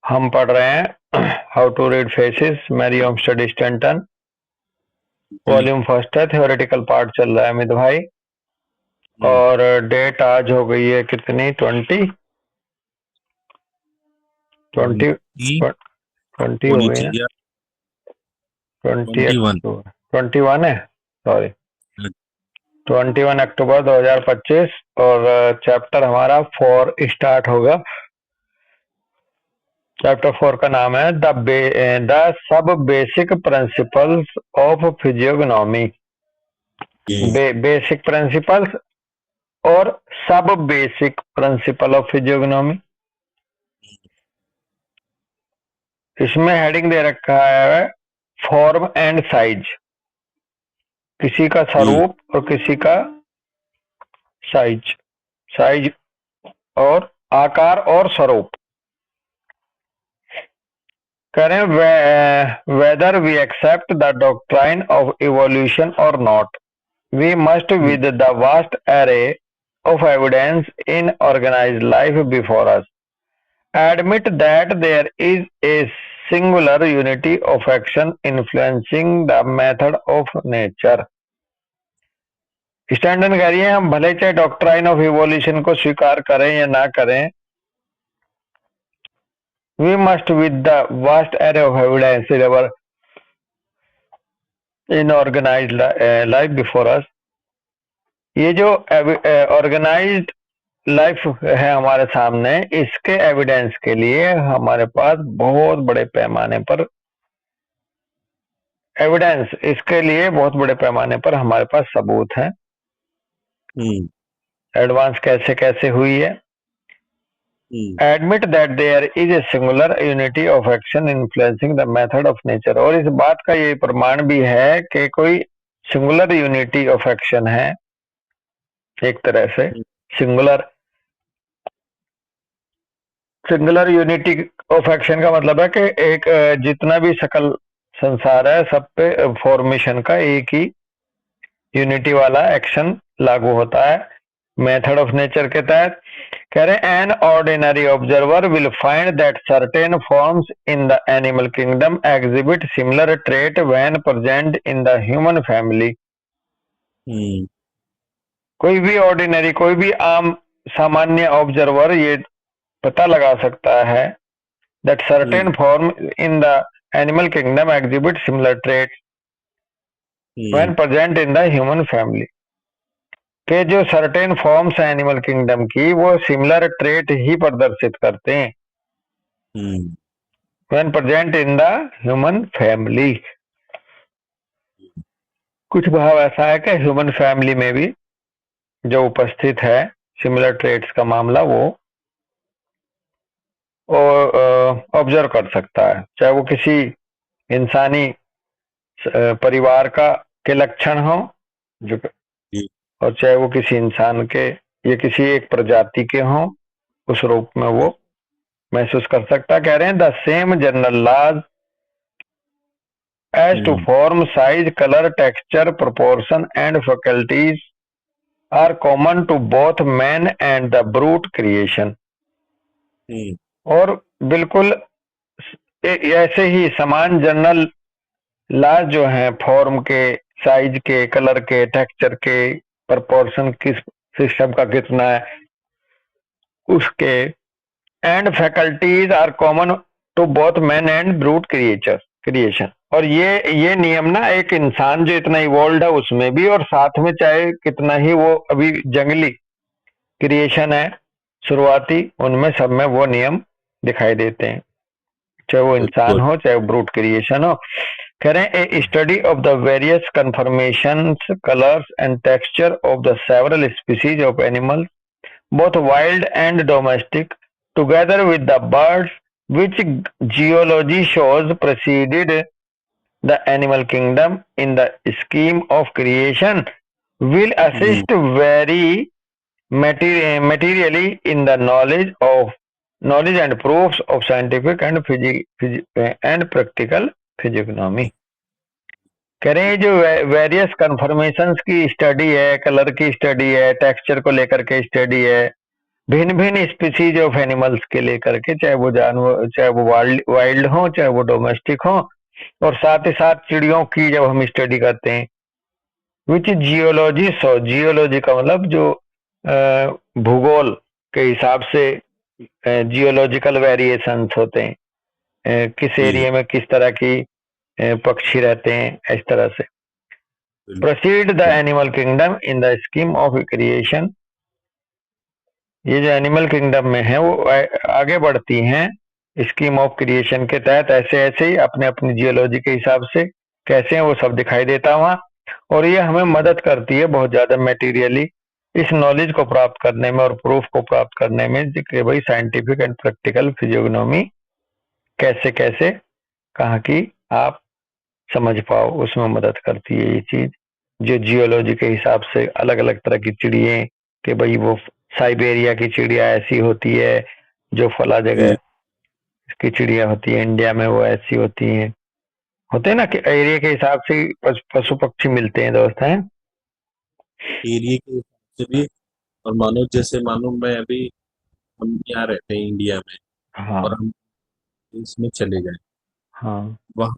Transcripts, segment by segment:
हम पढ़ रहे हैं how to read faces Mariam study Stanton. Volume first है, थ्योरेटिकल पार्ट चल रहा है अमित भाई। और डेट आज हो गई है कितनी? 20 हो गई ना? 21 है, सॉरी 21 अक्टूबर 2025। और चैप्टर हमारा 4 स्टार्ट होगा। चैप्टर 4 का नाम है द सब basic principles of physiognomy. Basic principles और सब बेसिक प्रिंसिपल ऑफ फिजियोग्नोमी। इसमें हेडिंग दे रखा है फॉर्म एंड साइज। किसी का स्वरूप और किसी का साइज। साइज और आकार और स्वरूप। करें whether we accept the doctrine of evolution और not, we must with the vast array of evidence in organized life before us admit that there is a singular unity of action influencing the method of nature। Standen कह रही है हम भले चाहे doctrine of evolution को स्वीकार करें या ना करें, we must with the vast array of evidence in organized life before us। ये जो ऑर्गेनाइज्ड लाइफ है हमारे सामने, इसके एविडेंस के लिए हमारे पास बहुत बड़े पैमाने पर एविडेंस, इसके लिए बहुत बड़े पैमाने पर हमारे पास सबूत हैं। एडवांस कैसे कैसे हुई है? Admit that there is a singular unity of action influencing the method of nature. और इस बात का ये प्रमाण भी है कि कोई सिंगुलर यूनिटी ऑफ एक्शन है। एक तरह से सिंगुलर यूनिटी ऑफ एक्शन का मतलब है कि एक जितना भी सकल संसार है सब पे फॉर्मेशन का एक ही यूनिटी वाला एक्शन लागू होता है मेथड ऑफ नेचर के तहत। कह रहे हैं an ordinary observer will find that certain forms in the animal kingdom exhibit similar trait when present in the human family. कोई भी ऑर्डिनरी, कोई भी आम सामान्य ऑब्जर्वर ये पता लगा सकता है that certain form in the animal kingdom exhibit similar trait when present in the human family. के जो सर्टेन फॉर्म्स हैं एनिमल किंगडम की, वो सिमिलर ट्रेट ही प्रदर्शित करते हैं when present in the human family. कुछ भाव ऐसा है कि ह्यूमन फैमिली में भी जो उपस्थित है सिमिलर ट्रेट्स का मामला वो ऑब्जर्व कर सकता है, चाहे वो किसी इंसानी परिवार के लक्षण हो जो, और चाहे वो किसी इंसान के या किसी एक प्रजाति के हों, उस रूप में वो महसूस कर सकता। कह रहे हैं the same general laws as to form size colour texture proportion and faculties are common to both man and the brute creation. और बिल्कुल ऐसे ही समान जनरल लॉज जो हैं फॉर्म के, साइज के, कलर के, टेक्सचर के, प्रोपोर्शन किस सिस्टम का कितना है उसके, and faculties are common to both man and brute creation. और ये नियम ना एक इंसान जो इतना इवॉल्व है उसमें भी, और साथ में चाहे कितना ही वो अभी जंगली क्रिएशन है शुरुआती, उनमें सब में वो नियम दिखाई देते हैं, चाहे वो इंसान हो चाहे वो ब्रूट क्रिएशन हो। कह रहे हैं a study of the various conformations colours and texture of the several species of animals both wild and domestic together with the birds which geology shows preceded the animal kingdom in the scheme of creation will assist very materially in the knowledge and proofs of scientific and practical physiognomy। कह रहे हैं जो various conformations की study है, colour की study है, texture को लेकर के स्टडी है, भिन्न भिन्न स्पीसीज ऑफ एनिमल्स के लेकर के, चाहे वो जानवर, चाहे वो वाइल्ड हो, चाहे वो डोमेस्टिक हो, और साथ ही साथ चिड़ियों की जब हम स्टडी करते हैं, विच जियोलॉजी, सो जियोलॉजी का मतलब जो भूगोल के हिसाब से जियोलॉजिकल वेरिएशंस होते हैं, किस जी एरिया में किस तरह की पक्षी रहते हैं, इस तरह से। प्रोसीड द बिल्कुल। Animal kingdom in the scheme of creation, ये जो एनिमल किंगडम में है वो आगे बढ़ती हैं स्कीम ऑफ क्रिएशन के तहत, ऐसे ऐसे ही अपने अपनी जियोलॉजी के हिसाब से कैसे हैं वो सब दिखाई देता वहाँ। और ये हमें मदद करती है बहुत ज्यादा मेटीरियली इस नॉलेज को प्राप्त करने में और प्रूफ को प्राप्त करने में कि भाई साइंटिफिक एंड प्रैक्टिकल फिजियोग्नोमी कैसे कैसे कहाँ की आप समझ पाओ, उसमें मदद करती है ये चीज। जो जियोलॉजी के हिसाब से अलग अलग तरह की चिड़िए, कि भाई वो साइबेरिया की चिड़िया ऐसी होती है, जो फला जगह जी की चिड़िया होती है इंडिया में वो ऐसी होती है, होते हैं ना कि एरिया के हिसाब से ही पशु पक्षी मिलते हैं दोस्त हैं। एरिया के हिसाब से भी। और मानो जैसे मानो मैं अभी, हम यहाँ रहते हैं इंडिया में, और हाँ हम इसमें चले गए हाँ वहाँ,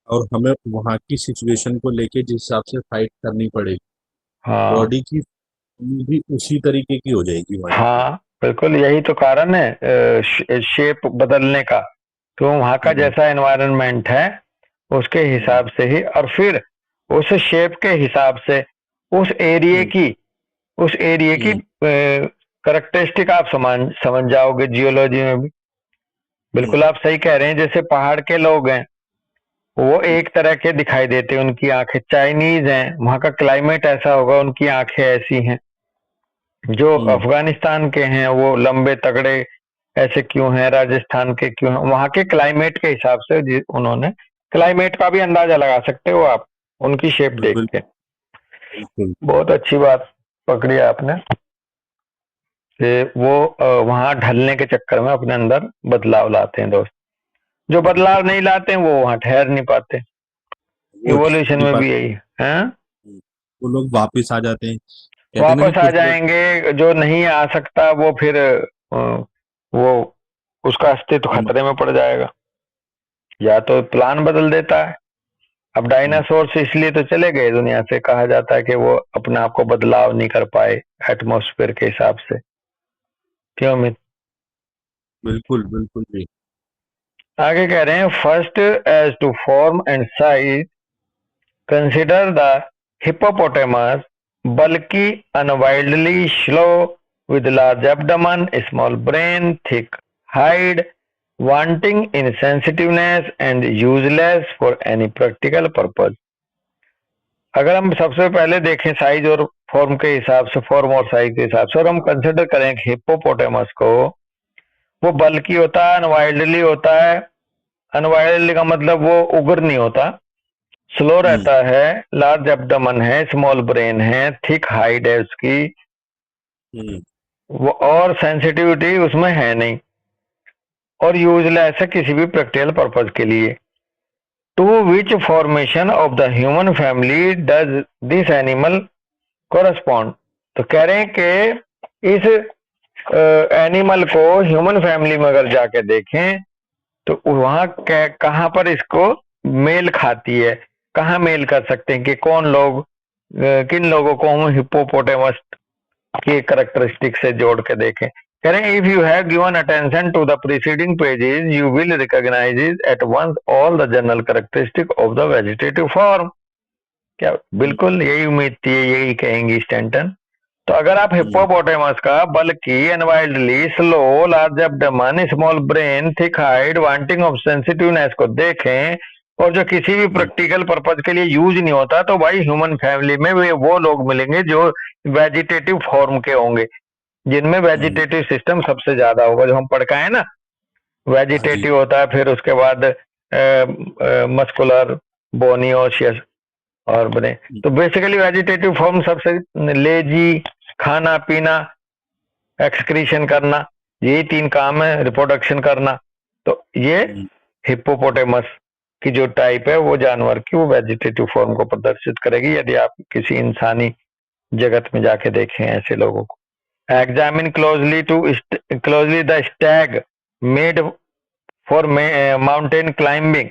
और हमें वहाँ की सिचुएशन को लेके जिस हिसाब से फाइट करनी पड़ेगी, हाँ बॉडी की भी उसी तरीके की हो जाएगी वहाँ की। हाँ, बिल्कुल यही तो कारण है शेप बदलने का। तो वहाँ का हम्म, जैसा एनवायरनमेंट है उसके हम्म, हिसाब से ही, और फिर उस शेप के हिसाब से उस एरिया हम्म, की, उस एरिया की हम्म, करेक्टरिस्टिक आप समझ जाओगे जियोलॉजी में भी। हम्म, बिल्कुल आप सही कह रहे हैं, जैसे पहाड़ के लोग हैं वो हम्म, एक तरह के दिखाई देते हैं, उनकी आंखें। चाइनीज हैं, वहाँ का क्लाइमेट ऐसा होगा, उनकी आंखें ऐसी हैं। जो हम्म, अफगानिस्तान के हैं वो लंबे तगड़े ऐसे क्यों हैं, राजस्थान के क्यों हैं, वहाँ के क्लाइमेट के हिसाब से उन्होंने क्लाइमेट का भी अंदाजा लगा सकते हो आप उनकी शेप देख बिल्कुल के। बिल्कुल। बहुत अच्छी बात पकड़ी आपने, कि वो वहाँ ढलने के चक्कर में अपने अंदर बदलाव लाते हैं दोस्त। जो बदलाव नहीं लाते हैं वो वहाँ ठहर नहीं पाते। वो इवोल्यूशन नहीं में भी पाते। यही है। वो लोग वापिस आ जाते हैं, कहते हैं ना कि वापस आ कुछ लोग। जाएंगे, जो नहीं आ सकता वो फिर वो उसका अस्तित्व हम खतरे में पड़ जाएगा, या तो प्लान बदल देता है। अब डायनासोर इसलिए तो चले गए दुनिया से, कहा जाता है कि वो अपने आप को बदलाव नहीं कर पाए एटमॉस्फेयर के हिसाब से। क्यों मित? बिल्कुल बिल्कुल भी। आगे कह रहे हैं, first as to form and size consider the hippopotamus, bulky अनवाइल्डली slow with large abdomen, small brain, thick hide, wanting in sensitiveness and useless for any practical purpose। अगर हम सबसे पहले देखें साइज और फॉर्म के हिसाब से, फॉर्म और साइज के हिसाब से, और हम कंसिडर करें हिप्पोपोटेमस को, वो बल्कि होता है, अनवाइल्डली होता है। अनवाइल्डली का मतलब वो उग्र नहीं होता, स्लो हम्म, रहता है, लार्ज एब्डोमेन है, स्मॉल ब्रेन है, थिक हाइड है उसकी, हम्म, वो और सेंसिटिविटी उसमें है नहीं, और यूजलेस है किसी भी प्रैक्टिकल पर्पज के लिए। To which formation of the human family does this animal correspond. तो कह रहे हैं कि इस एनिमल को ह्यूमन फैमिली में अगर जाके देखें तो वहां कहाँ पर इसको मेल खाती है, कहाँ मेल कर सकते हैं, कि कौन लोग किन लोगों को हम हिप्पोपोटेमस की करेक्टरिस्टिक से जोड़ के देखें। कह रहे हैं, if you have given attention to the preceding pages you will recognise at once all the general characteristic of the vegetative form. क्या हम्म, बिल्कुल यही उम्मीद थी, यही कहेंगी स्टैंटन। तो अगर आप हम्म, हिप्पोपोटेमस का बल्कि, अनवाइल्डली, slow, large abdomen, small brain, thick hide, wanting of sensitiveness को देखें, और जो किसी भी हम्म, प्रैक्टिकल पर्पज के लिए यूज नहीं होता, तो भाई ह्यूमन फैमिली में वे वो लोग मिलेंगे जो वेजिटेटिव फॉर्म के होंगे, जिनमें हम्म, वेजिटेटिव सिस्टम सबसे ज्यादा होगा, जो हम पढ़ के आए ना। हाँ जी। वेजिटेटिव होता है, फिर उसके बाद मस्कुलर, बोनी, ओशियस और बने। हम्म, तो बेसिकली वेजिटेटिव फॉर्म सबसे लेजी, खाना पीना, एक्सक्रीशन करना, यही तीन काम है, रिप्रोडक्शन करना। तो ये हम्म, हिप्पोपोटेमस की जो टाइप है वो जानवर की, वो वेजिटेटिव फॉर्म को प्रदर्शित करेगी, यदि आप किसी इंसानी जगत में जाके देखें ऐसे लोगों को। Examine closely the stag made for mountain climbing.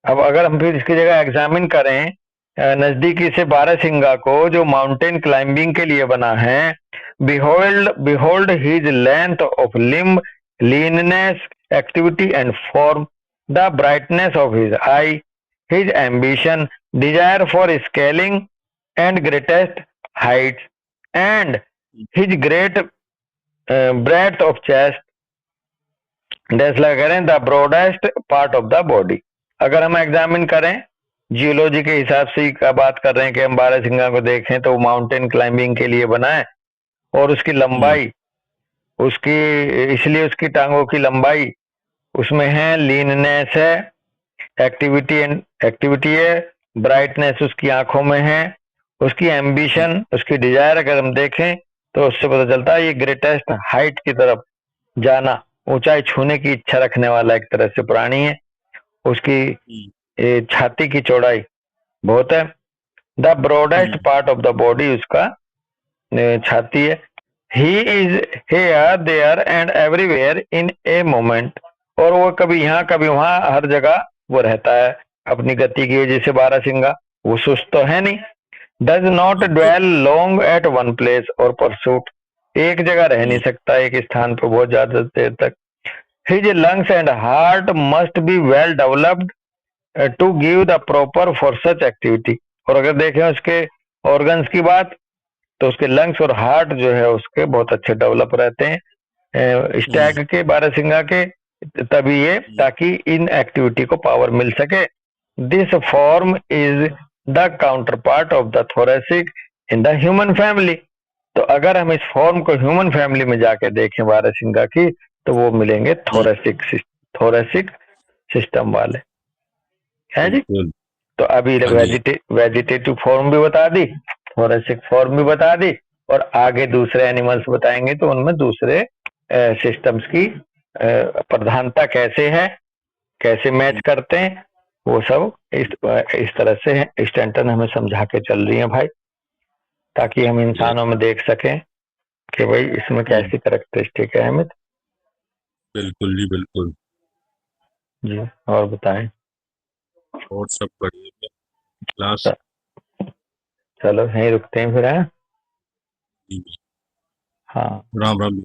अब अगर हम फिर इसकी जगह एग्जामिन करें नजदीकी से बारहसिंगा को जो माउंटेन क्लाइंबिंग के लिए बना है, behold his length of limb, leanness, activity and form, the brightness of his eye, his ambition, desire for scaling and greatest heights, and his great breadth of chest, डेस्ला करें the broadest part of the body. अगर हम examine करें geology के हिसाब से का बात कर रहे हैं कि हम बारहसिंगा को देखें तो वो माउंटेन क्लाइंबिंग के लिए बना है और उसकी लंबाई उसकी इसलिए उसकी टांगों की लंबाई उसमें है, लीननेस है, एक्टिविटी है, ब्राइटनेस उसकी आंखों में है, उसकी एम्बिशन उसकी डिजायर अगर हम देखें तो उससे पता चलता है ये ग्रेटेस्ट हाइट की तरफ जाना, ऊंचाई छूने की इच्छा रखने वाला एक तरह से प्राणी है। उसकी छाती की चौड़ाई बहुत है। The broadest part of the body उसका छाती है। He is here there and everywhere in a moment, और वो कभी यहाँ कभी वहां हर जगह वो रहता है अपनी गति की वजह से। बारहसिंगा वो सुस्त तो है नहीं। Does not dwell long at one place or pursuit, एक जगह रह नहीं सकता एक स्थान पर बहुत ज्यादा देर तक। His lungs and heart must be well developed to give the proper for such activity, और अगर देखें उसके ऑर्गन्स की बात तो उसके लंग्स और हार्ट जो है उसके बहुत अच्छे डेवलप रहते हैं स्टैग के, बारहसिंगा के, तभी ये ताकि इन एक्टिविटी को पावर मिल सके। This form is the counter part of the thoracic in the human family. तो अगर हम इस फॉर्म को ह्यूमन फैमिली में जाके देखें बारहसिंगा की तो वो मिलेंगे थोरेसिक सिस्टम वाले, है जी। तो अभी वेजिटेटिव फॉर्म भी बता दी, थोरेसिक फॉर्म भी बता दी, और आगे दूसरे एनिमल्स बताएंगे तो उनमें दूसरे सिस्टम्स की प्रधानता कैसे है, कैसे मैच करते हैं, वो सब इस तरह से स्टैंटन हमें समझा के चल रही है भाई, ताकि हम इंसानों में देख सकें कि भाई इसमें कैसी कैरेक्टरिस्टिक है अमित। बिल्कुल जी बिल्कुल जी, और बताएं। और सब बढ़िया क्लास। चलो यहीं रुकते हैं फिर, है। हाँ राम राम।